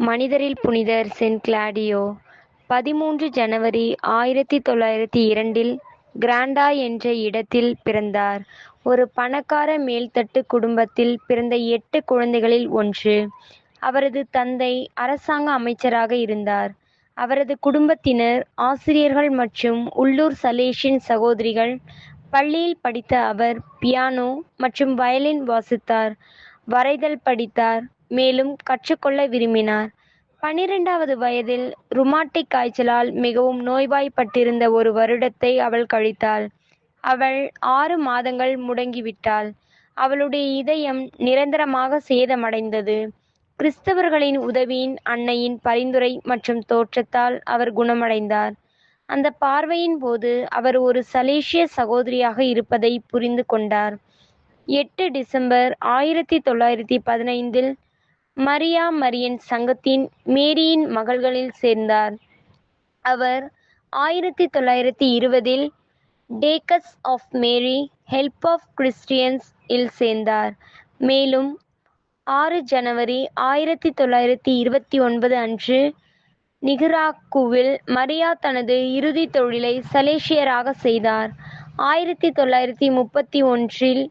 மனிதரில் புனிதர் send Claudio 13 ஜனவரி 1902 கிராண்டா என்ற இடத்தில் பிறந்தார். ஒரு பணக்கார மேல்தட்டு குடும்பத்தில் பிறந்த 8 குழந்தைகளில் ஒன்று. அவரது தந்தை அரசாங்க அமைச்சராக இருந்தார். அவரது குடும்பத்தினர் ஆசிரியர்கள் மற்றும் உள்ளூர் சலேசியன் சகோதரிகள். பள்ளியில் படித்த அவர் பியானோ மற்றும் வயலின் வாசித்தார், வரைதல் படித்தார், மேலும் கற்றுக்கொள்ள விரும்பினார். 12வது வயதில் ருமாட்டிக் காய்ச்சலால் மிகவும் நோய்வாய்ப்பட்டிருந்த ஒரு வருடத்தை அவள் கழித்தாள். அவள் 6 மாதங்கள் முடங்கிவிட்டாள். அவளுடைய இதயம் நிரந்தரமாக சேதமடைந்தது. கிறிஸ்தவர்களின் உதவியின் அன்னையின் பரிந்துரை மற்றும் தோற்றத்தால் அவர் குணமடைந்தார். அந்த பார்வையின் போது அவர் ஒரு சலேசிய சகோதரியாக இருப்பதை புரிந்து கொண்டார். 8 டிசம்பர் 1915 மரியா மரியன் சங்கத்தின் மேரியின் மகள்களில் சேர்ந்தார். அவர் 1920 takes of Mary help of Christians இல் சேர்ந்தார். மேலும் 6 ஜனவரி 1929 அன்று நிகராகுவில் மரியா தனது இறுதி தொழிலை சலேசியராக செய்தார். 1931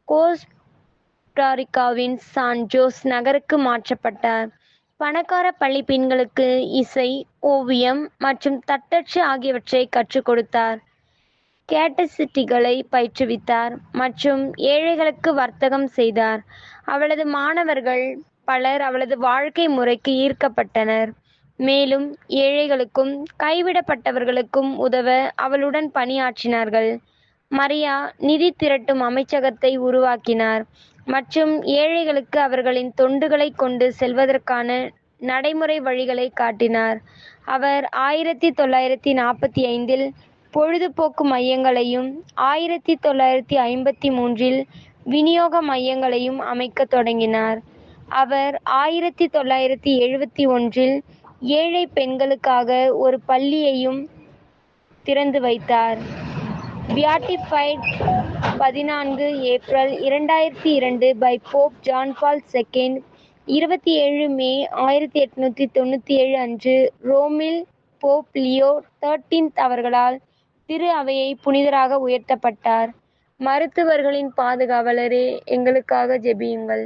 கோஸ்டாரிக்காவின் சான் ஜோஸ் நகருக்கு மாற்றப்பட்டார். பணக்கார பள்ளி பெண்களுக்கு இசை, ஓவியம் மற்றும் தட்டச்சு ஆகியவற்றை கற்றுக் கொடுத்தார். கேட்டசிஸ்டுகளை பயிற்றுவித்தார் மற்றும் ஏழைகளுக்கு வர்த்தகம் செய்தார். அவளது மாணவர்கள் பலர் அவளது வாழ்க்கை முறைக்கு ஈர்க்கப்பட்டனர், மேலும் ஏழைகளுக்கும் கைவிடப்பட்டவர்களுக்கும் உதவ அவளுடன் பணியாற்றினார்கள். மரியா நிதி திரட்டும் அமைச்சகத்தை உருவாக்கினார் மற்றும் ஏழைகளுக்கு அவர்களின் தொண்டுகளைக் கொண்டு செல்வதற்கான நடைமுறை வழிகளை காட்டினார். அவர் 1945 பொழுதுபோக்கு மையங்களையும் 1953 விநியோக மையங்களையும் அமைக்கத் தொடங்கினார். அவர் 1971 ஏழை பெண்களுக்காக ஒரு பள்ளியையும் திறந்து வைத்தார். Beatified 14 April 2002 by Pope John Paul II. 27 May 1897 அன்று ரோமில் போப் லியோ 13 அவர்களால் திரு அவையை புனிதராக உயர்த்தப்பட்டார். மருத்துவர்களின் பாதுகாவலரே, எங்களுக்காக ஜெபியுங்கள்.